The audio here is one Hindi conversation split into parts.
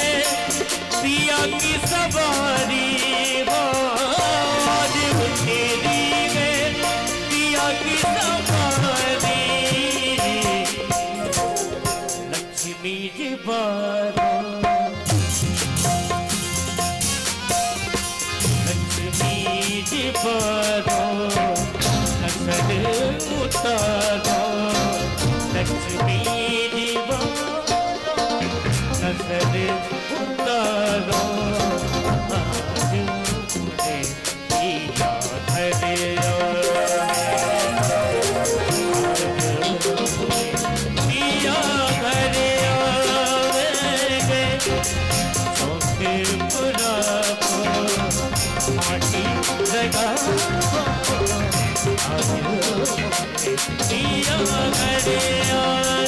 में पिया की सवारी हो, तेरी में पिया की सवारी। लक्ष्मी जी बारो, लक्ष्मी जी बारो, नजर उतारो। लक्ष्मी जी बारो, नजर उतारो। आज मुझे पिया घर पिया घर आवेंगे, सौखे पुरा माटी जगा। आज मुझे पिया घर आवेंगे।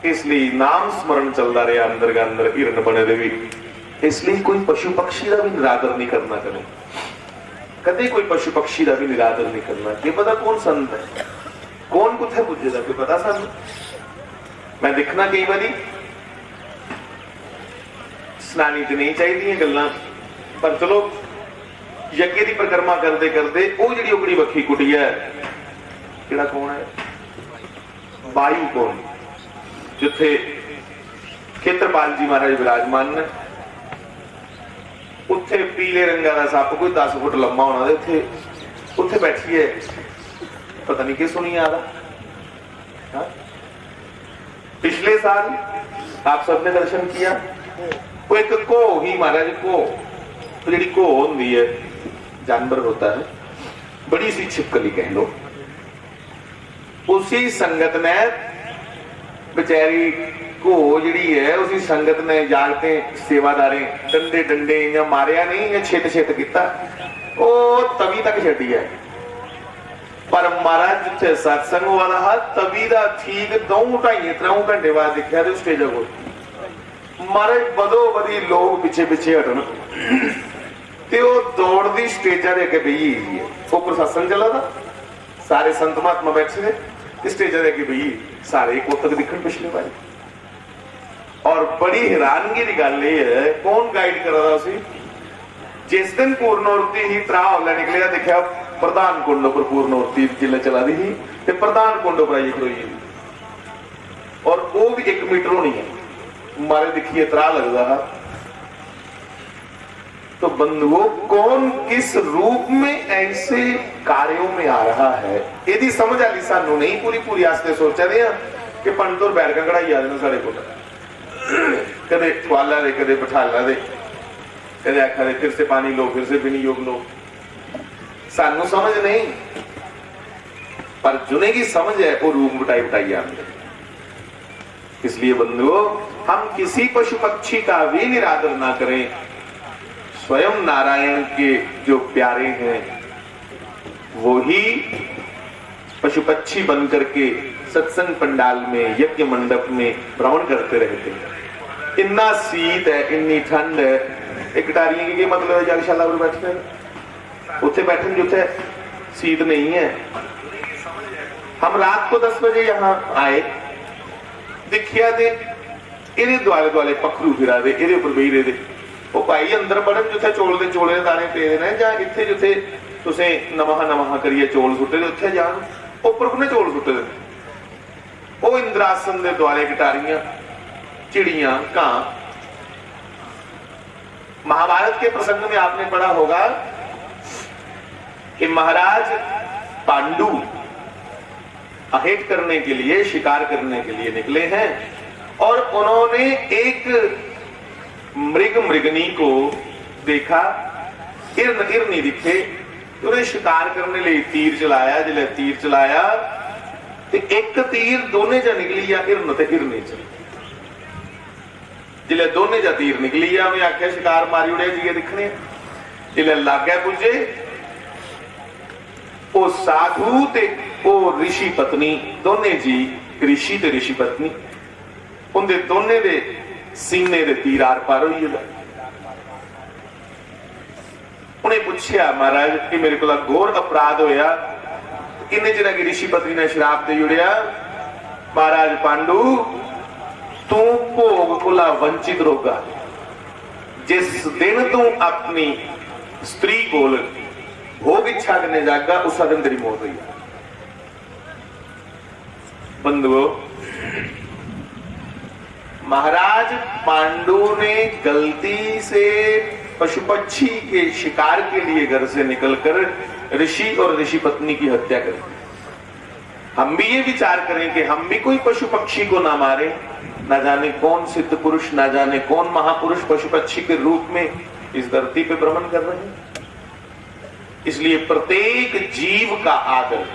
इसलिए नाम स्मरण चलता रहा अंदर का अंदर हिरन बने रहे। इसलिए कोई पशु पक्षी का भी निरादर नहीं करना करें, कदे कोई पशु पक्षी का भी निरादर नहीं करना। ये पता कौन संत है, कौन कुछ पुजेगा, कोई पता सानू? मैं देखना कई बारी सुनानी तो नहीं चाहिए गल्लां, पर चलो यज्ञ की परिक्रमा करते करते वो जी उगड़ी वक्खी कुटिया है, कौन है? वायु कौन, जिथे खेत्रपाल जी महाराज विराजमान ने, उत्थे पीले रंगा का सप कोई 10 फुट लंबा होना, उत्थे बैठी है, पता नहीं कि सुनी आ रहा। पिछले साल आप सबने दर्शन किया, वो एक को ही महाराज को जी को होती है, जानवर होता है, बड़ी सी छिपकली कह लो, उसी संगत ने बेचारी घो जिहड़ी है उसकी संगत ने जागते सेवादारे डंडे डंडे या मारिया नहीं या छित छित किया वो तवी तक छड्डी है। पर महाराज जिथे सत्संग वाला हा तवी का ठीक 2-2.5 घंटे बाद देखा तो स्टेज को महाराज बदो बदी लोग पिछे पिछे हटन ते वो दौड़दी स्टेजा दे अगे बही है। ऊपर सत्संग चला था, सारे संत महात्मा बैठे थे, स्टेजा दे अगे बही सारे कोतक दिखण पिछले पाए। और बड़ी हैरानगी की गल यह है कौन गाइड कर रहा सी। जिस दिन पूर्णोर्ती ही त्रा हौला निकलिया देखा प्रधान कुंड पर पूर्णोर्ती जिले चला दी ही ते प्रधान कुंड पर आई खड़ोई और वो भी 1 मीटर होनी है। मारे दिखिए त्रा लगता है। तो बंधुओं कौन किस रूप में ऐसे कार्यों में आ रहा है यदि समझ आली सानू नहीं पूरी पूरी आस्ते सोचा रहे कि पंडित और बैठ कर कढ़ाई आ जाना साढ़े को कदे ख्वाला दे कदे बठाला दे कदे आखा दे फिर से पानी लो फिर से विनियोग लो। सानू समझ नहीं पर जुने की समझ है वो रूप बटाई बटाई आते। इसलिए बंधुओं हम किसी पशु पक्षी का भी निरादर ना करें। स्वयं नारायण के जो प्यारे हैं वो ही पशु पक्षी बनकर के सत्संग पंडाल में यज्ञ मंडप में भ्रमण करते रहते हैं। इतना शीत है इतनी ठंड है। एक टारियों की मतलब है जगशाला पर बैठे उसे बैठे जुथे शीत नहीं है। हम रात को 10 बजे यहाँ आए देखिया दे इहदे दुआले दुआले पखरू फिरा दे इहदे उपर बही रहे वो भाई अंदर बढ़न जिथे चोल के चोले दाने पे ने जां इत्थे जिथे तुसे नवां नवां करिए चोल सुट्टे दे उत्थे जान उपर कुने चोल सुट्टे दे। वो इंद्रासन दे दुआले कटारियां चिड़ियां कां। महाभारत के प्रसंग में आपने पढ़ा होगा कि महाराज पांडु अहेट करने के लिए शिकार करने के लिए निकले हैं और उन्होंने एक मृगनी को देखा। इरनी दिखे उन्हें शिकार करने लिए तीर चलाया। जिले तीर चलाया तो एक तीर दोने जा निकली या इरन ते हिरनी च जिले दोने जा तीर निकली या उन्हें आख्या शिकार मारी उड़े जी दिखने। जिले लागे पुजे वो साधु ते वो ऋषि पत्नी दोने जी ऋषि ते ऋषि पत्नी उनके दोने दे सीने दे तीर आर पार हुई। उन्हें पूछया महाराज कि मेरे को घोर अपराध होया इन्हें जरा की ऋषि पत्नी ने शराब दे जुड़िया महाराज पांडु तू भोग कोला वंचित रोगा। जिस दिन तू अपनी स्त्री कोल भोग इच्छा करने जागा उस दिन तेरी मौत हुई। बंधुओं महाराज पांडु ने गलती से पशु पक्षी के शिकार के लिए घर से निकलकर ऋषि और ऋषि पत्नी की हत्या कर दी। हम भी ये विचार करें कि हम भी कोई पशु पक्षी को ना मारे। ना जाने कौन सिद्ध पुरुष ना जाने कौन महापुरुष पशु पक्षी के रूप में इस धरती पे भ्रमण कर रहे हैं। इसलिए प्रत्येक जीव का आदर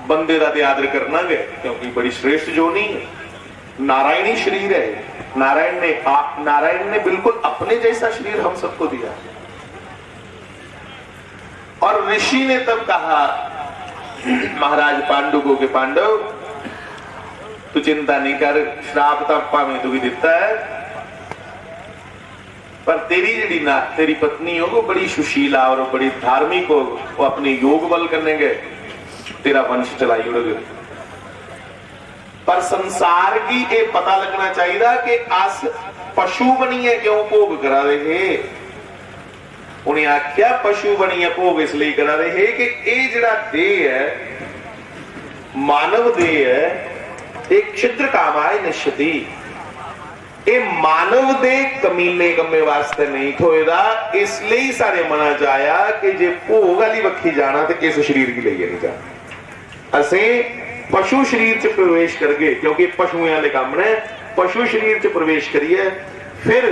बंदे का आदर करना है क्योंकि बड़ी श्रेष्ठ जोनी है। नारायणी शरीर है। नारायण ने बिल्कुल अपने जैसा शरीर हम सबको दिया। और ऋषि ने तब कहा महाराज पांडु को कि पांडव तू चिंता नहीं कर श्राप तपा में तू भी दिता है पर तेरी जी ना तेरी पत्नी हो वो बड़ी सुशीला और बड़ी धार्मिक हो वो अपने योग बल करने गए तेरा वंश चलाई उड़ गए। पर संसार की ये पता लगना चाहिए कि अस पशु बनिए क्यों भोग करा रहे। उन्हें आख्या पशु बनिए भोग इसलिए करा रहे कि ये जड़ा देह है मानव देह है एक छिद्र कामाय निश्चिति। ये मानव दे कमीने कमे वास्ते नहीं होएगा। इसलिए सारे मना जाया कि जे भोग वाली वक्खी जाना तो इस शरीर की लिए नहीं जाना। असे पशु शरीर च प्रवेश करके क्योंकि पशुओं के काम ने पशु शरीर च प्रवेश करिए फिर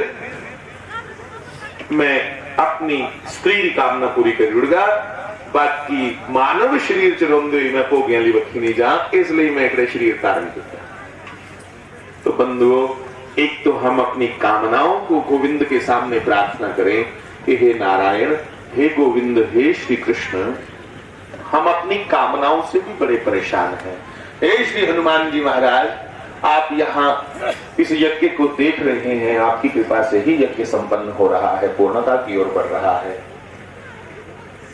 मैं अपनी स्त्री की कामना पूरी कर जुड़गा। बाकी मानव शरीर च रोंदे हुए मैं भोगियां ली वक्खी नहीं जा इसलिए मैं एक शरीर धारण किया। बंधुओं, एक तो हम अपनी कामनाओं को गोविंद के सामने प्रार्थना करें कि हे नारायण, हे गोविंद, हे श्री कृष्ण, हम अपनी कामनाओं से भी बड़े परेशान हैं। हे श्री हनुमान जी महाराज, आप यहाँ इस यज्ञ को देख रहे हैं, आपकी कृपा से ही यज्ञ संपन्न हो रहा है, पूर्णता की ओर बढ़ रहा है।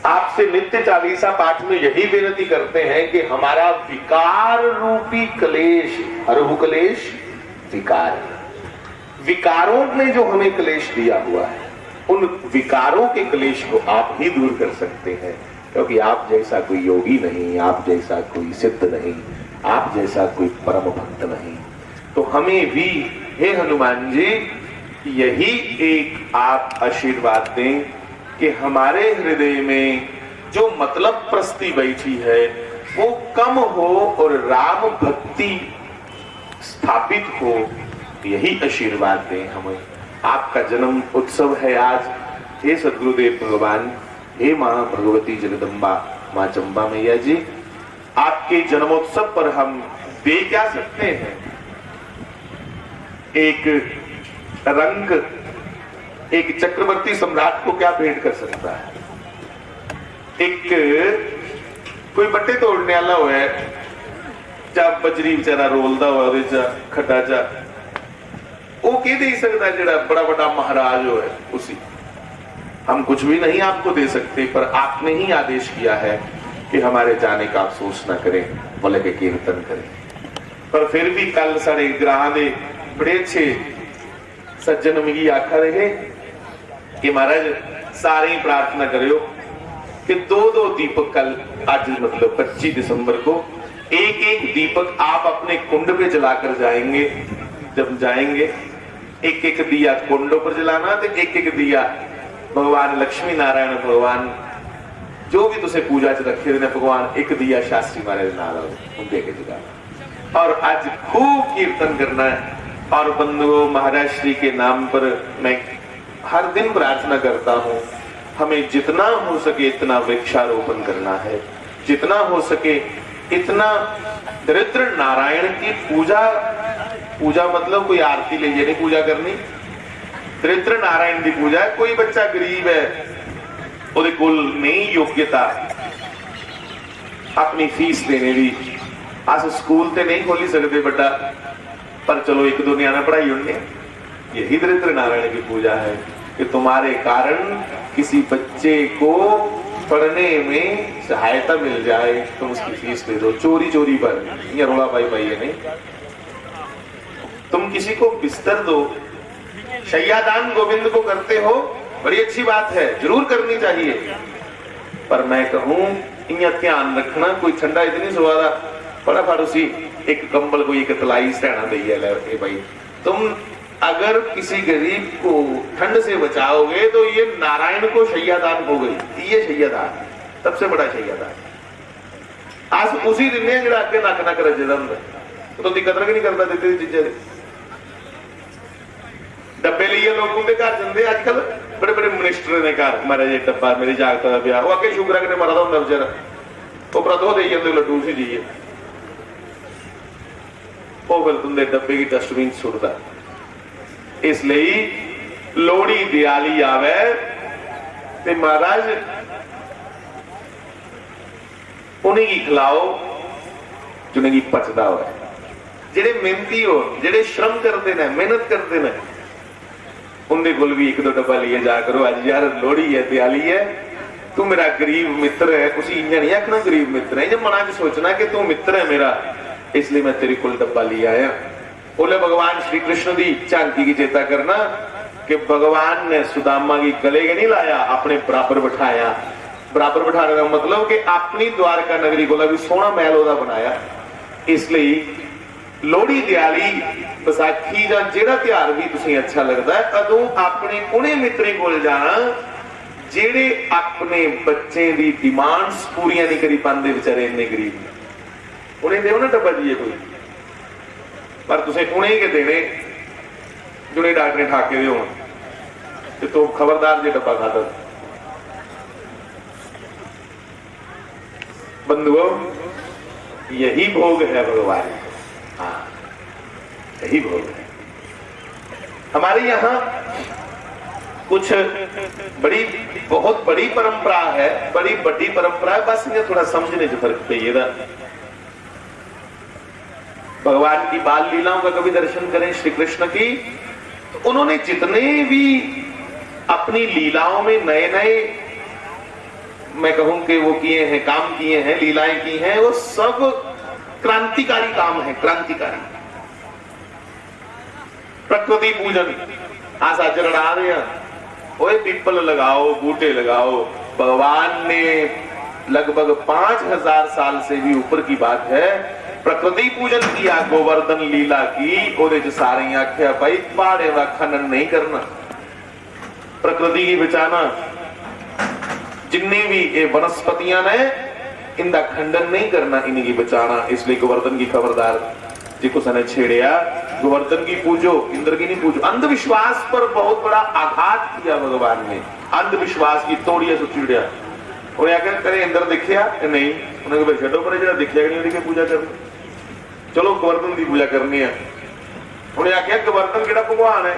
आपसे नित्य चालीसा पाठ में यही विनती करते हैं कि हमारा विकार रूपी क्लेश, हरहु क्लेश विकार, विकारों में जो हमें क्लेश दिया हुआ है, उन विकारों के क्लेश को आप ही दूर कर सकते हैं, क्योंकि आप जैसा कोई योगी नहीं, आप जैसा कोई सिद्ध नहीं, आप जैसा कोई परम भक्त नहीं। तो हमें भी हे हनुमान जी यही एक आप आशीर्वाद दें कि हमारे हृदय में जो मतलब प्रस्ति बैठी है वो कम हो और राम भक्ति स्थापित हो, यही आशीर्वाद दें हमें। आपका जन्म उत्सव है आज। हे सद्गुरुदेव भगवान, हे मां भगवती जगदम्बा, मां चंबा मैया जी, आपके जन्मोत्सव पर हम दे क्या सकते हैं? एक रंग, एक चक्रवर्ती सम्राट को क्या भेंट कर सकता है? एक कोई बट्टे तोड़ने वाला हो जब बजरी बेचारा रोलदा हो खड्डा चा, वो की दे सकता जड़ा बड़ा बड़ा महाराज हो है उसी। हम कुछ भी नहीं आपको दे सकते, पर आपने ही आदेश किया है कि हमारे जाने का अफसोस न करें, बोले के कीर्तन करें। पर फिर भी कल सारे ग्राह दे बड़े अच्छे सज्जन मिगी आखा रहे कि महाराज सारे ही प्रार्थना करियो कि दो दीपक कल, आज मतलब 25 दिसंबर को एक एक दीपक आप अपने कुंड पे जलाकर जाएंगे। जब जाएंगे एक एक दिया कुंडों पर जलाना, तो एक एक दिया भगवान लक्ष्मी नारायण भगवान जो भी तुसे पूजा च रखे ने भगवान, एक दिया शास्त्री महाराज नाल उनके के जगाना और आज खूब कीर्तन करना है। और बंधुओं, महाराज श्री के नाम पर मैं हर दिन प्रार्थना करता हूँ, हमें जितना हो सके इतना वृक्षारोपण करना है, जितना हो सके इतना दरिद्र नारायण की पूजा, पूजा मतलब कोई आरती ले नहीं पूजा करनी, दरिद्र नारायण की पूजा है। कोई बच्चा गरीब है, ਉਹਦੇ ਕੋਲ नहीं योग्यता अपनी फीस देने की, अस स्कूल ते नहीं खोली सकते बड़ा, पर चलो एक दो न्याना पढ़ाई उन्हें, यही दरिद्र नारायण की पूजा है कि तुम्हारे कारण किसी बच्चे को पढ़ने में सहायता मिल जाए, तुम उसकी फीस दे दो चोरी चोरी पर, ये रोला पाई पाई है नहीं। तुम किसी को बिस्तर दो, शैयादान गोविंद को करते हो, बड़ी अच्छी बात है, जरूर करनी चाहिए, पर मैं कहूं इन्हें ध्यान रखना, कोई ठंडा इतनी सुवादा फटाफट उसी एक कंबल को एक तलाई सहना दे भाई। तुम अगर किसी गरीब को ठंड से बचाओगे तो ये नारायण को शैयादान हो गई, ये शैयादान सबसे बड़ा शैयादान। आज उसी दिन ने जरा आगे नक नक रजे तो कदर नहीं करता देते चीजें। डब्बे लिए लोग उनके घर जाते आजकल, बड़े बड़े मिनिस्टर ने घर, महाराज ये डब्बा मेरी जागत का ब्याह, वो अगे शुगर ने मरा होंगे बेचारा, उपरा दो दे जाते लड्डू सी जाइए, वो फिर तुंदे डब्बे की डस्टबिन सुटता। इसलिए लोहड़ी दिवाली आवे ते महाराज उन्हें की खिलाओ जिन्हें की पचदा हो, जेडे मेहनती हो, जेडे श्रम करते हैं, मेहनत करते हैं, उनके कोल भी एक दो डब्बा लिए जा करो। आज यार लोहड़ी है, दिवाली है, तू मेरा गरीब मित्र है, उसी इंजा नहीं आखना गरीब मित्र है, मना च सोचना कि तू मित्र है मेरा, इसलिए मैं तेरे कोल डब्बा ले आया। बोले भगवान श्री कृष्ण की झांकी की चेता करना कि भगवान ने सुदामा की गले के नहीं लाया, अपने बराबर बिठाया। बराबर बिठाने का मतलब कि अपनी द्वारका नगरी को भी सोहना महल ओदा बनाया। इसलिए लोहड़ी दिवाली विसाखी या जेड़ा त्योहार भी तुसें अच्छा लगता है, अदों अपने उन्हें मित्रें कोल जाना जेड़े अपने बच्चे की डिमांड्स पूरियां नहीं करी पाते, बेचारे इन्ने गरीब ने, उन्हें दो ना डब्बा दिए कोई, पर तुसें उन्हें के देने जिन्हें डॉक्टर ने ठाके दे हो, तो खबरदार जे डब्बा खाता। बंधुओं, यही भोग है भगवान। हाँ, यही भोग है। हमारे यहाँ कुछ बहुत बड़ी परंपरा है, बड़ी बड़ी परंपरा है, बस ये थोड़ा समझने से फर्क पेगा। भगवान की बाल लीलाओं का कभी दर्शन करें, श्री कृष्ण की, तो उन्होंने जितने भी अपनी लीलाओं में नए नए, मैं कहूं कि वो किए हैं, काम किए हैं, लीलाएं की हैं, वो सब क्रांतिकारी काम है, क्रांतिकारी। प्रकृति पूजन आशा चरण आ रहे हैं, ओए पीपल लगाओ, बूटे लगाओ। भगवान ने लगभग 5000 साल से भी ऊपर की बात है, प्रकृति पूजन किया, गोवर्धन लीला की। ओदे च सारे आख्या भाई पहाड़े का खनन नहीं करना, प्रकृति की बचाना। जिन्नी भी ये वनस्पतियां ने इनका खंडन नहीं करना, इनकी बचाना। इसलिए गोवर्धन की खबरदार, जिको सने छेड़िया गोवर्धन की पूजो, इंद्र की नहीं पूजो। अंधविश्वास पर बहुत बड़ा आघात किया भगवान ने, अंधविश्वास की तोड़िया तो चिड़िया। और आकर करे इंद्र दिखिया नहीं, उन्हें भाई छो पर जो दिखिया नहीं उनकी पूजा करनी, चलो गोवर्धन की पूजा करनी है। उन्हें आख्या गोवर्धन केड़ा भगवान है,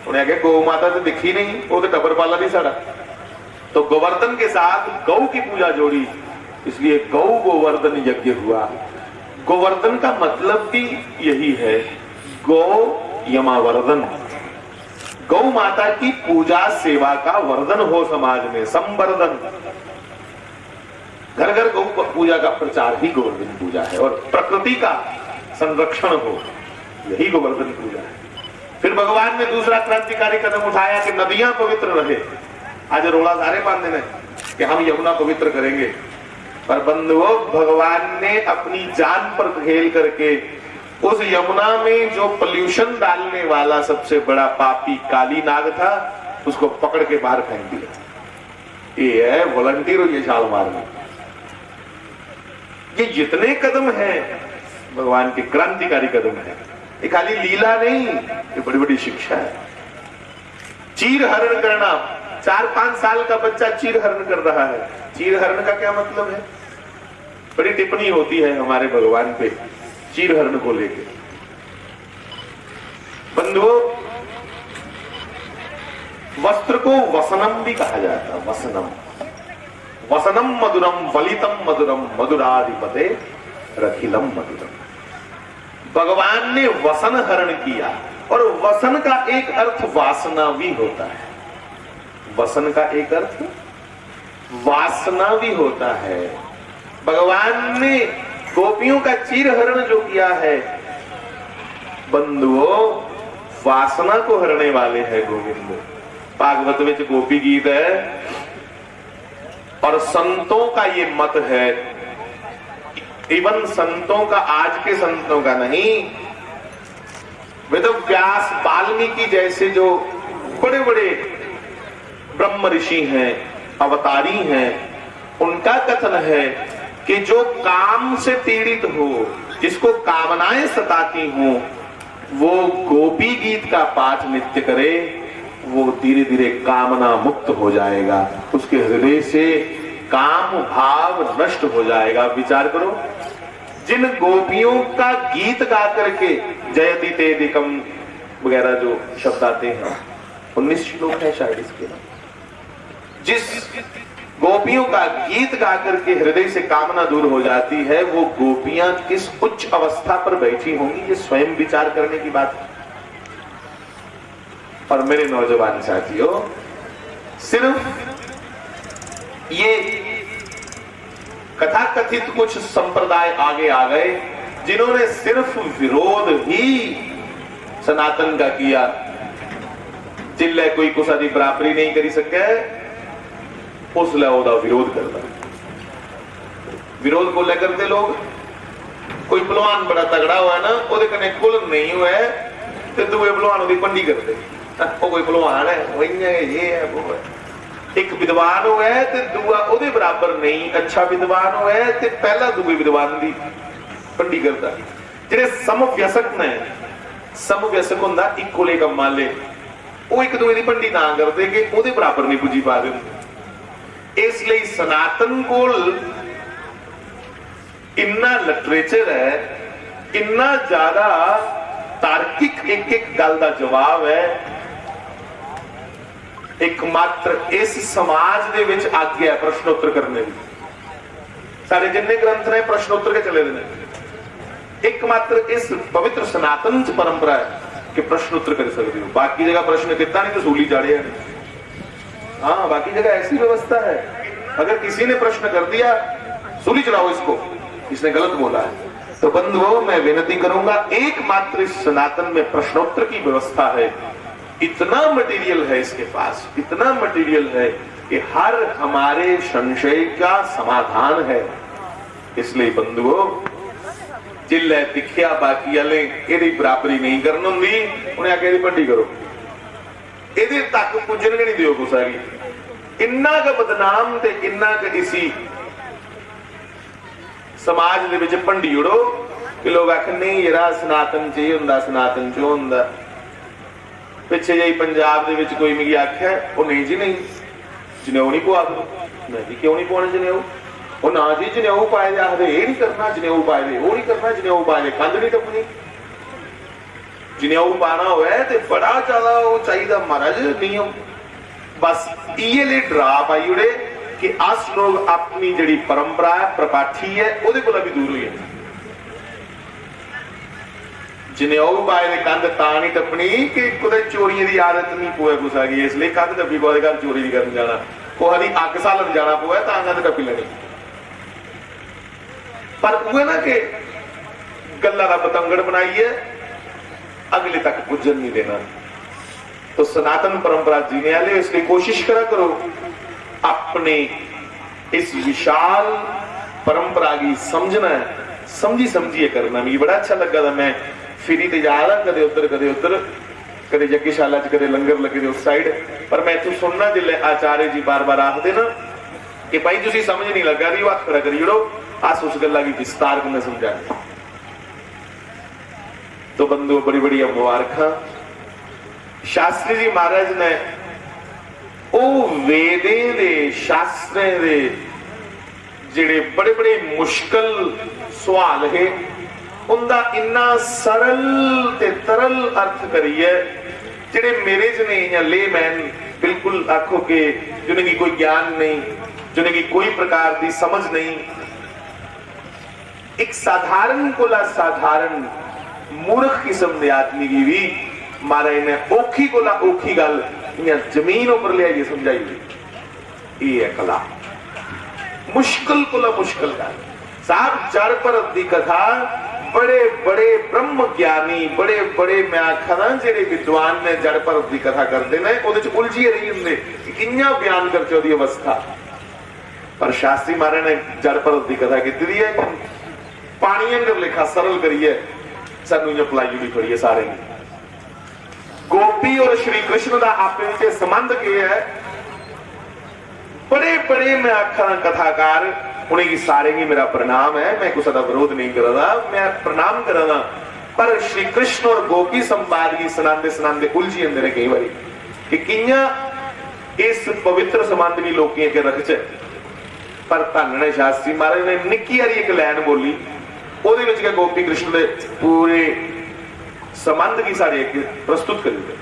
उन्हें आख्या गौ माता तो दिखी नहीं, वो तो टबर पाला नहीं साड़ा। तो गोवर्धन के साथ गौ की पूजा जोड़ी, इसलिए गौ गोवर्धन यज्ञ हुआ। गोवर्धन का मतलब भी यही है, गौ यमावर्धन, गौ माता की पूजा सेवा का वर्धन हो समाज में, संवर्धन। घर घर गौ पूजा का प्रचार ही गोवर्धन पूजा है, और प्रकृति का संरक्षण हो, यही गोवर्धन पूजा है। फिर भगवान ने दूसरा क्रांतिकारी कदम उठाया कि नदियां पवित्र रहे। आज रोला सारे बांधे ने कि हम यमुना पवित्र करेंगे, पर बंधुओं भगवान ने अपनी जान पर खेल करके उस यमुना में जो पोल्यूशन डालने वाला सबसे बड़ा पापी काली नाग था, उसको पकड़ के बाहर फेंक दिया। ये है वॉलंटियर, ये छाल मारना। ये जितने कदम हैं भगवान के क्रांतिकारी कदम है, ये खाली लीला नहीं, ये बड़ी बड़ी शिक्षा है। चीर हरण करना, 4-5 साल का बच्चा चीर हरण कर रहा है। चीर हरण का क्या मतलब है? बड़ी टिप्पणी होती है हमारे भगवान पे चीर हरण को लेकर। बंधुओं, वस्त्र को वसनम भी कहा जाता है। वसनम, वसनम मधुरम, वलितम मधुरम, मधुराधिपते रखिलम मधुरम। भगवान ने वसन हरण किया, और वसन का एक अर्थ वासना भी होता है। वसन का एक अर्थ वासना भी होता है। भगवान ने गोपियों का चीर हरण जो किया है, बंधुओं वासना को हरने वाले हैं गोविंद। भागवत में गोपी गीत है, और संतों का ये मत है, इवन संतों का, आज के संतों का नहीं, वे तो व्यास वाल्मीकि जैसे जो बड़े बड़े ब्रह्म ऋषि हैं, अवतारी हैं, उनका कथन है कि जो काम से पीड़ित हो, जिसको कामनाएं सताती हो, वो गोपी गीत का पाठ नित्य करे, वो धीरे धीरे कामना मुक्त हो जाएगा, उसके हृदय से काम भाव नष्ट हो जाएगा। विचार करो, जिन गोपियों का गीत गा करके जयति तेदिकम वगैरह जो शब्द आते हैं, 19 श्लोक है शायद इसके, जिस गोपियों का गीत गा करके हृदय से कामना दूर हो जाती है, वो गोपियां किस उच्च अवस्था पर बैठी होंगी, ये स्वयं विचार करने की बात है। और मेरे नौजवान साथियों, सिर्फ ये कथाकथित कुछ संप्रदाय आगे आ गए जिन्होंने सिर्फ विरोध ही सनातन का किया, जिले कोई कुछ दी बराबरी नहीं करी सके, उसले ओदा विरोध करता। विरोध को लेकर के लोग, कोई पहलवान बड़ा तगड़ा हुआ है ना, ओदे कने कुल नहीं हुआ है, तो दूसरे पहलवान की पंडी करते, वो कोई पहलवान है, वही है, ये है, वो है। एक विद्वान हुआ है तो दूआ ओदे बराबर नहीं, अच्छा विद्वान हुआ है तो पहला दूसरे विद्वान की पंडी करता। जेडे समव्यसक ने, समव्यसक हुंदा इक्को ले कम मान ले, वो एक दूसरे की पंडी ना करते कि ओदे बराबर नहीं पुजी पा रहे। इसलिए सनातन को इन्ना लिटरेचर है, इन्ना ज्यादा एक एक गल का जवाब है एकमात्र इस समाज दे विच आज्ञा है प्रश्नोत्तर करने की। सारे जिन्ने ग्रंथ ने प्रश्नोत्तर के चले ने, एकमात्र इस पवित्र सनातन च परंपरा है कि प्रश्नोत्तर कर सकते हो। बाकी जगह प्रश्न कितना नहीं तो सूली चाड़े। हाँ, बाकी जगह ऐसी व्यवस्था है, अगर किसी ने प्रश्न कर दिया सूली चढ़ाओ इसको, इसने गलत बोला है। तो बंधुओं, मैं विनती करूंगा, एकमात्र इस सनातन में प्रश्नोत्तर की व्यवस्था है। इतना मटेरियल है इसके पास, इतना मटेरियल है कि हर हमारे संशय का समाधान है। इसलिए बंधुओं, जिले दिखिया बाकी वाले एदी बराबरी नहीं करनी होंगी, उन्हें आके भंडी करो, एदे तक पुजन नहीं दियो कुछ सारी। इन्ना का बदनाम ते इन्ना का इसी समाज दे विच भंडी उड़ो कि लोग आखन नहीं यार सनातन च ही हुंदा, सनातन च हुंदा। पिछे जी पंजाब दे विच कोई मिगी आख्या, ओ नहीं जी नहीं, जनेऊ नहीं पवा दो। मैं जी क्यों नहीं पवाने जनेऊ? ओ ना जी जनेऊ पाए दे, आखदे ये नहीं करना, जनेऊ पाए दे वो नहीं करना, जनेऊ पाए दे कंध नहीं टपनी। जनेऊ पाना होए ते बड़ा ज्यादा वो चाहिए महाराज नियम। बस इये ले ड्रा पाई उड़े कि अस लोग अपनी जिहड़ी परंपरा है, प्रपाठी है, उहदे कोला भी दूर होइए। जनेऊ पाए दे कंध तां नहीं टपनी कि कुदै चोरियां दी आदत नहीं पोए कुछ आ गई, इसलिए कंध टप्पी कोई घर चोरी नहीं करन जाना, कोई अग सालन जाना पोए तां कंध टप्पी लेनी। पर वो ना कि गल्ला दा पतंगड़ बनाइए, अगले तक पुजन नहीं देना। तो सनातन परंपरा जीने वाले, इसलिए कोशिश करा करो अपने इस विशाल परंपरा की समझना है, समझी समझिए करना। मुझे बड़ा अच्छा लगा था, मैं फिरी ते जा रहा कदे उधर कदे यज्ञशाला च कदे लंगर लगे उस साइड, पर मैं इत्थों सुनना जिले आचार्य जी बार बार आखदे ना कि भाई तुसीं समझ नहीं लगा रही, हत्थ खड़ा करी जड़ो, अस उस गल्ला की विस्तार में समझा। तो बंधु बड़ी बड़ी मुबारक। शास्त्री जी महाराज ने ओ वेदें दे शास्त्रें दे जिहड़े बड़े बड़े मुश्किल सवाल है उनका इन्ना सरल ते तरल अर्थ करिए, जिहड़े मेरे च नहीं या ले मैन बिल्कुल आखो कि जिन्हें कोई ज्ञान नहीं, जिन्हें कोई प्रकार की समझ नहीं, एक साधारण को साधारण मूर्ख किस्म के आदमी की भी महाराज ने औखी को औखी गल जमीन उपर लिया समझाई हुई। ये है कला। मुश्किल को मुश्किल गल साहब जड़ भरत की कथा बड़े बड़े ब्रह्म ज्ञानी, बड़े बड़े मैं आखा ना जेडे विद्वान ने जड़ भरत की कथा करते हैं, उलझिए रही होंगे किंजा बयान करते उसकी अवस्था। पर शास्त्री महाराज ने जड़ भरत की कथा की है, पानी अंदर लिखा सरल करिए, सानू पलाई भी फड़िए सारे। गोपी और श्री कृष्ण का आपस में संबंध क्या है? बड़े बड़े मैं आखा कथाकार, उन्हें की सारे की मेरा प्रणाम है, मैं कुछ का विरोध नहीं कर रहा, मैं प्रणाम कर रहा। पर श्री कृष्ण और गोपी संवाद की सुनाते सुनाते उलझी अंदर कई बार कि किया इस पवित्र संबंध की लोग के रख च। पर धन ने शास्त्री महाराज ने निक्की हारी एक लैन बोली, ਉਹਦੇ ਵਿੱਚ ਕਿ गोपी कृष्ण के पूरे संबंध की सारे प्रस्तुत करेंगे।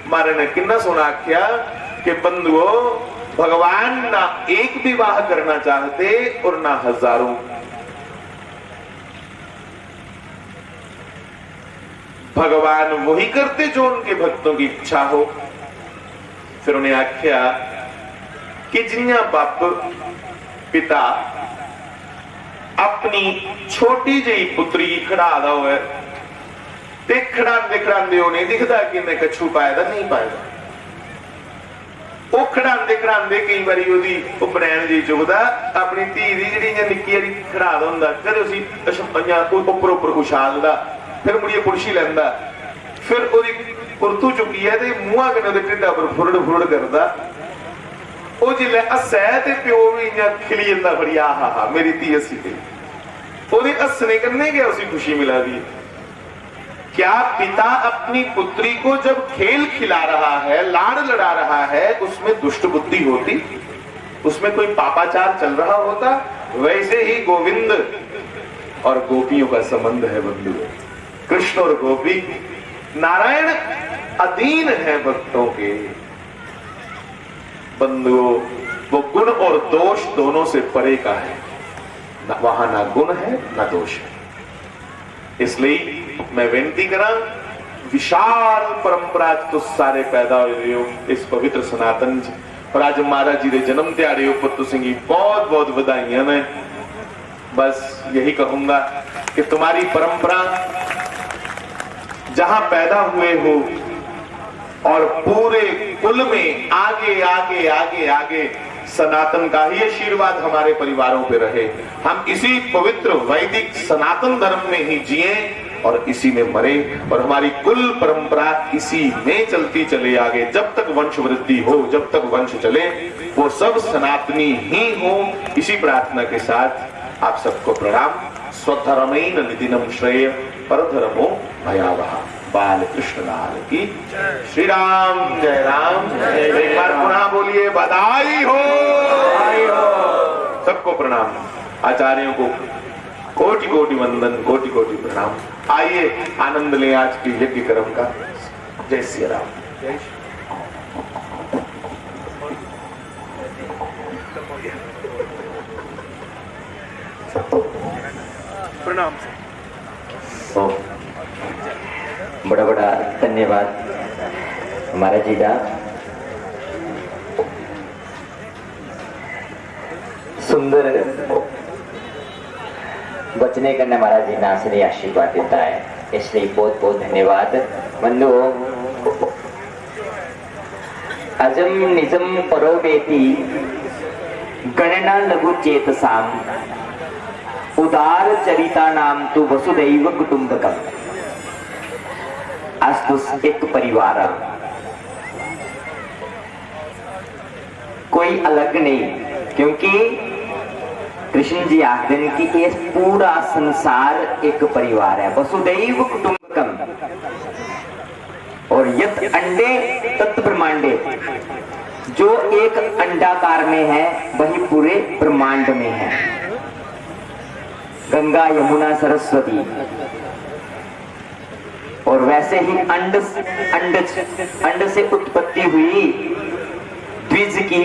महाराज ने कितना सोना आख्या कि बंधुओं, भगवान ना एक विवाह करना चाहते और ना हजारों। भगवान वही करते जो उनके भक्तों की इच्छा हो। फिर उन्हें आख्या कि जिन्या बाप पिता अपनी छोटी जी पुत्री खड़ा हुआ है, खड़ाते खड़ाते नहीं दिखता कि इन्हें कछू पाएगा नहीं पाएगा। वो खड़ाते खड़ाते कई बार बनैन जी चुकता अपनी धी की जी निक्की हारी खड़ा होंगे, कदे उपर उपर उछालता, फिर मुड़िए पुरशी लेंदा, फिर ओदी पुरतू चुकी है तो मूँह कने ढिड्डा पर फुरड़ फुरड़ करता। वो जिले हस्सै ते प्यो भी इं खिली जाता बड़ी, आ हा हा मेरी धी हसी गई, ਉਹਦੇ हंसने करने गया उसी खुशी मिला दी। क्या पिता अपनी पुत्री को जब खेल खिला रहा है, लाड़ लड़ा रहा है, उसमें दुष्ट बुद्धि होती, उसमें कोई पापाचार चल रहा होता? वैसे ही गोविंद और गोपियों का संबंध है बंधु। कृष्ण और गोपी नारायण अधीन है भक्तों के। बंधुओं, वो गुण और दोष दोनों से परे का है, वहां ना गुण है ना दोष है। इसलिए मैं बेनती करा, विशाल परंपरा तो सारे पैदा हुए हो इस पवित्र सनातन च, और आज महाराज जी के जन्म दिहाड़े हो पुत्त सिंह, बहुत बहुत बधाइयां। मैं बस यही कहूंगा कि तुम्हारी परंपरा जहां पैदा हुए हो और पूरे कुल में आगे आगे आगे आगे सनातन का ही आशीर्वाद हमारे परिवारों पे रहे। हम इसी पवित्र वैदिक सनातन धर्म में ही जिए और इसी में मरे, और हमारी कुल परंपरा इसी में चलती चले आगे। जब तक वंश वृद्धि हो, जब तक वंश चले, वो सब सनातनी ही हो। इसी प्रार्थना के साथ आप सबको प्रणाम। स्वधर्मेन निदिनम श्रेय परधर्मो भयावह। बाल कृष्ण लाल की श्री राम जय राम। एक बार पुनः बोलिए बधाई हो। सबको प्रणाम। आचार्यों को कोटि कोटि वंदन, कोटि कोटि प्रणाम। आइए आनंद लें आज की यज्ञ कर्म का। जय श्री राम। प्रणाम। बड़ा बड़ा धन्यवाद महाराज जी का। सुंदर बचने करने महाराज जी ने असली आशीर्वाद देता है, इसलिए बहुत बहुत धन्यवाद। बंधुओं, अजम निजम परो वेति गणना लघु चेतसाम उदार चरिता नाम तु वसुदैव कुटुंबकम। अस्तु एक परिवार, कोई अलग नहीं, क्योंकि कृष्ण जी आखते हैं कि ये पूरा संसार एक परिवार है। वसुदैव कुटुंबकम। और यत अंडे तत् ब्रह्मांडे, जो एक अंडाकार में है वही पूरे ब्रह्मांड में है। गंगा यमुना सरस्वती। और वैसे ही अंड से उत्पत्ति हुई द्विज की,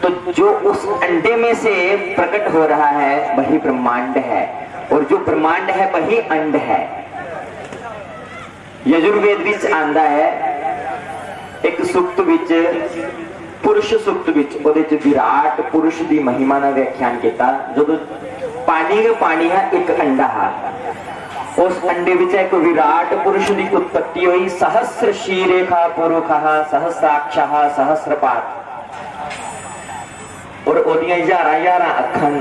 तो जो उस अंडे में से प्रकट हो रहा है वही ब्रह्मांड है, और जो ब्रह्मांड है वही अंड है। यजुर्वेद विच आंदा है एक सुक्त विच, पुरुष सुक्त विच, ਉਹਦੇ ਚ विराट पुरुष दी महिमा ना व्याख्यान किया। जो पानी है एक अंडा है, उस अंडे विच एक विराट पुरुष की उत्पत्ति हुई। सहस्र शीरेखा पुरुषः सहस्राक्षः सहस्रपात। और ओदियां हजारां अखां,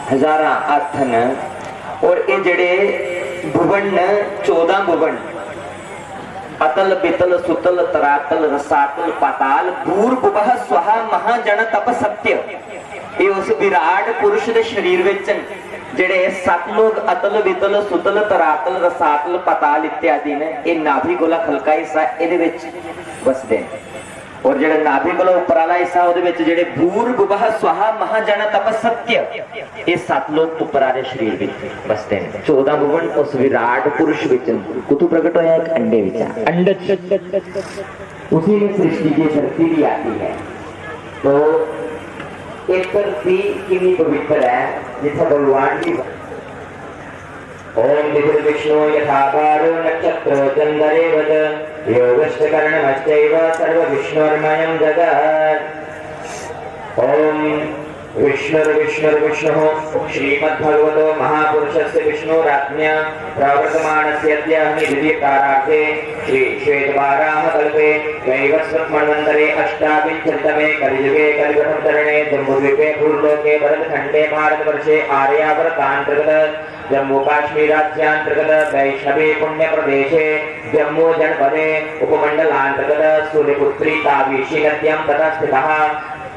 हजारां अथन। और ये जड़े भुवन 14 भुवन, अतल बितल सुतल तरातल रसातल पाताल भूर्भुवः स्वः महाजन तप सत्य। ये उस विराट पुरुष के शरीर विच जेड़े 7 लोग अतल बितल सुतल तरातल रसातल पाताल इत्यादि ने, ये नाभि कोला खलका हिस्सा इहदे विच वसदे हैं। और जेड़ा नाभि कोला उपर वाला हिस्सा उहदे विच जेड़े भूर्भुवः स्वः महाजन तप सत्य, ये 7 लोग उपर वाले शरीर विच वसदे हैं। 14 भुवन उस विराट पुरुष विच कुतु प्रकट होया एक अंडे विच। अंड उसी में सृष्टि की धरती भी आती है। तो एक धरती कितनी पवित्र है, जिसे भगवान की ओम दिव्य विष्णु यथाकारो नक्षत्र चंद्रेवत योगश्च कर्णमश्चैव सर्व विष्णुर्मयं जगत्। ओम विष्णुर्विष्णुर्विष्णुः श्रीमद्भगवतो महापुरुषस्य विष्णुराज्ञया प्रवर्तमानस्य द्वितीयकारार्थे श्री श्वेतवाराहकल्पे वैवस्वतमन्वन्तरे अष्टाविंशतितमे कलियुगे कलियुगधरणे जम्बूद्वीपे भूलोके भरतखण्डे भारतवर्षे आर्यावर्तान्तर्गत जम्मू काश्मीर राज्यांतर्गत वैष्णवी पुण्यप्रदेशे जम्मू जनपदे उपमंडलांतर्गत सूर्यपुत्री तावीशी नद्यां तथा स्थितः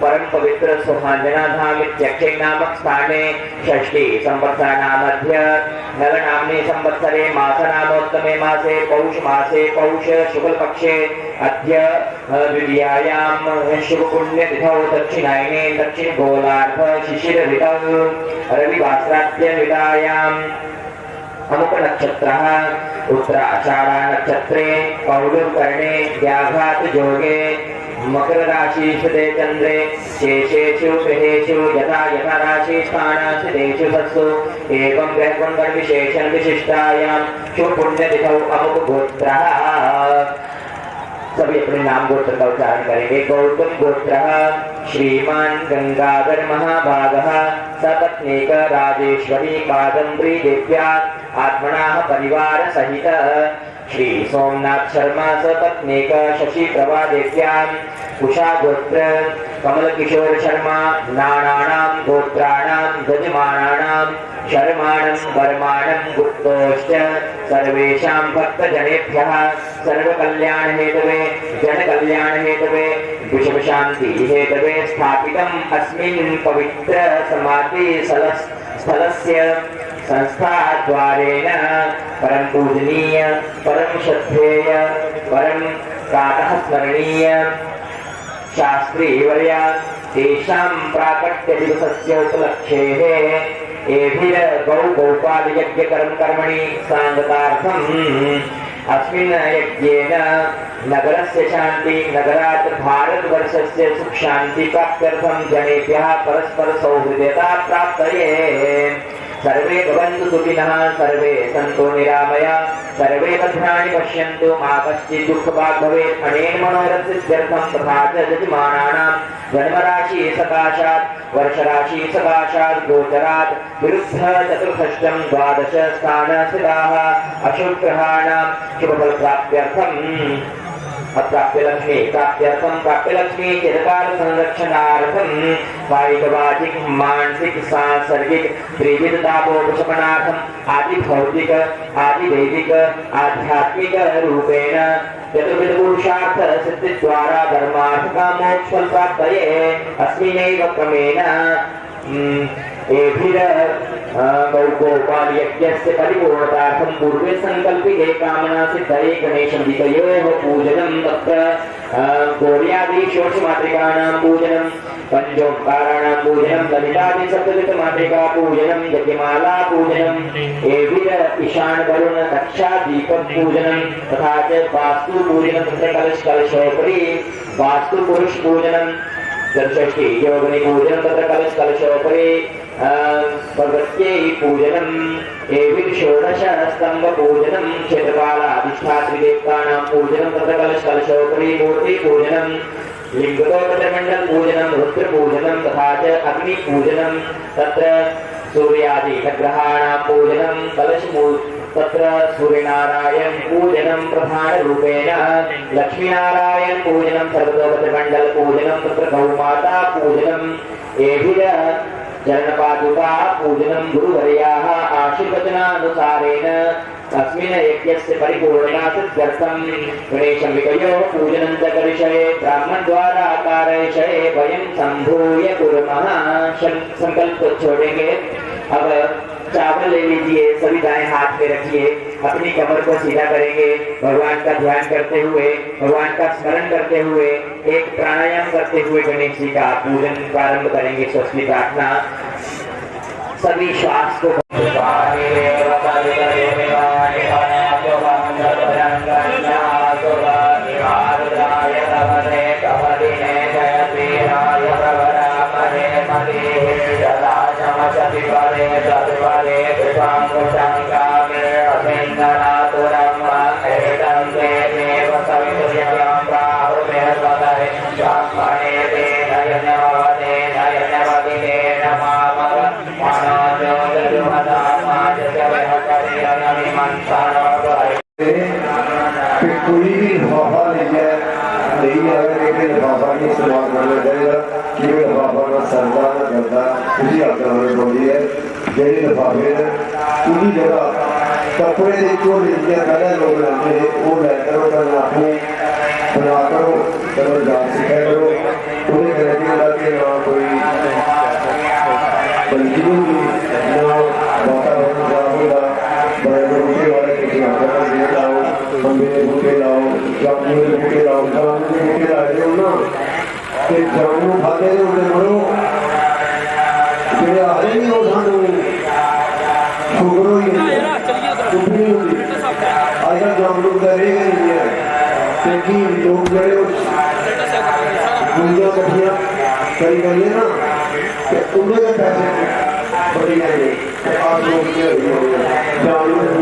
परम पवित्र सुहांजना धाम इत्यक्षे नामक स्थाने षष्ठी संवत्सराणामध्य नलनाम्नि संवत्सरे मासनामोत्तमे मासे पौष मासे पौष शुक्ल पक्षे अद्य द्वितीयायां शुभ पुण्य तिथौ दक्षिणायने दक्षिण गोलार्ध शिशिर ऋतौ रविवासराद्य विदायां अमुक नक्षत्रः उत्तराषाढ़ नक्षत्रे पौर्णकर्णे व्याघात योगे मकर राशि स्थिते चंद्रे शेषेषु ग्रहेषु यथा यथा राशि स्थानास्थितेषु सत्सु एवं ग्रहकुंडल विशेषण विशिष्टायां शुभ पुण्य तिथौ अमुक गोत्रः। सभी अपने नाम गोत्र का उच्चारण करेंगे। गौतम गोत्र श्रीमान गंगाधर महाभागः सपत्नीक राजेश्वरी कादम्बरी देव्या आत्मना परिवार सहित श्री सोमनाथ शर्मा सपत्नीक शशि प्रभा देव्या उषा गोत्र कमल किशोर शर्मा नानानां गोत्राणां यजमानानां शर्माणं वर्माणं गुप्तोश्च सर्वेषां भक्तजनेभ्यः सर्वकल्याण हेतवे जनकल्याण हेतवे विश्व शांति हेतवे स्थापितम् अस्मिन् पवित्र समाधि स्थलस्य संस्था द्वारेण परम पूजनीय परम श्रद्धेय परम प्रातः स्मरणीय शास्त्री वर्या तेषां प्राकट्य दिवसस्य उपलक्ष्येः एभिर गौ गोपाल यज्ञ कर्मणि सांगतार्थम् अस्मिन् यज्ञेन नगरस्य शान्ति नगरात् भारतवर्षस्य सुख शान्ति प्राप्त्यर्थं जनेभ्यः परस्पर सौहृदयता प्राप्तये। सर्वे भवन्तु सुखिनः सर्वे सन्तु निरामया सर्वे भद्राणि पश्यन्तु मा कश्चित् दुःखभाग् भवेत्। अनेन मनोरथसिद्ध्यर्थं तथा च यजमानानां जन्मराशि सकाशात् वर्षराशि सकाशात् गोचरात् विरुद्ध चतुर्षष्टं द्वादश स्थानस्थिताः अशुभग्रहाणां शुभफलप्राप्त्यर्थं प्राप्यलक्ष्मी चिरकाल संरक्षणार्थं कायिक वाचिक मानसिक सांसर्गिक त्रिविध तापोपशमनार्थं आदि भौतिक आदि दैविक आध्यात्मिक रूपेण चतुर्विध पुरुषार्थ सिद्धि द्वारा धर्मार्थ का मोक्ष फल प्राप्तये। अस्मिन्नेव क्रमेण गोपाल यज्ञस्य परिपूर्णतार्थं पूर्वे संकल्पिते कामना सिद्धये गणेशवितयोः पूजनं तत्र गौर्यादि षोडशमातृकाणां पूजनं पंचोपकाराणां पूजनं ललितादि सप्तशतमातृका पूजनं यज्ञमाला पूजनं एभिर ईशान वरुण कक्षा दीपक पूजनं तथा च वास्तु पूजनं तत्र कलश कलशोपरि वास्तु पुरुष पूजनं चतुष्षष्टि योगिनी पूजनं तत्र कलश कलशोपरि भगवत्यै पूजनम् एभिः षोडश स्तंभ पूजनं क्षेत्रपालाधिष्ठात्री देवतानां पूजनं तत्र कलश कलशोपरि मूर्ति पूजनं लिंगोपमंडल पूजनं रुद्र पूजनं तथा च अग्नि पूजनं तत्र सूर्यादि ग्रहाणां पूजनं कलश तत्र सूर्यनारायण पूजनं प्रधान रूपेण लक्ष्मीनारायण पूजनं सर्वतोपमंडल पूजनं तत्र गौमाता पूजनं एभिः चरणपादुका पूजनं गुरुवर्याः आशीर्वचनानुसारेण अस्मिन् यज्ञस्य परिपूर्णता सिद्ध्यर्थं गणेशवितयोः पूजनं च करिष्ये ब्राह्मण द्वारा कारयिष्ये वयं संभूय कुर्मः। संकल्प छोड़ेंगे। अब चावल ले लीजिए, सभी दाएं हाथ में रखिए, अपनी कमर को सीधा करेंगे, भगवान का ध्यान करते हुए भगवान का स्मरण करते हुए एक प्राणायाम करते हुए गणेश जी का पूजन प्रारंभ करेंगे। स्वस्ति प्रार्थना। सभी श्वास को कोई भी लिफाफा नहीं है अगर एक लिफाफा नहीं इस्तेमाल करना चाहिए कि लिफाफा का सरदा ना करता उसी आकर बोली है जेडी लिफाफे उसी जगह कपड़े जो लीजिए पहले लोग लेते हैं वो लेकर अपने बना करो चलो जान सीखा करो उन्हें कहने लगे ना कोई वातावरण खराब होगा बड़े बूटे वाले किसी दे लाओ बंबे बूटे लाओ जामुन के बूटे लाओ जामुन के बूटे लाए हो ना कि जामुन खाते उन्हें मरो जो आ रही हो सानू शुक्रो ही क्योंकि लोग जड़े दुनिया कठिया करी गई ना कि उन्हें पैसे बड़ी आए आज लोग जानवर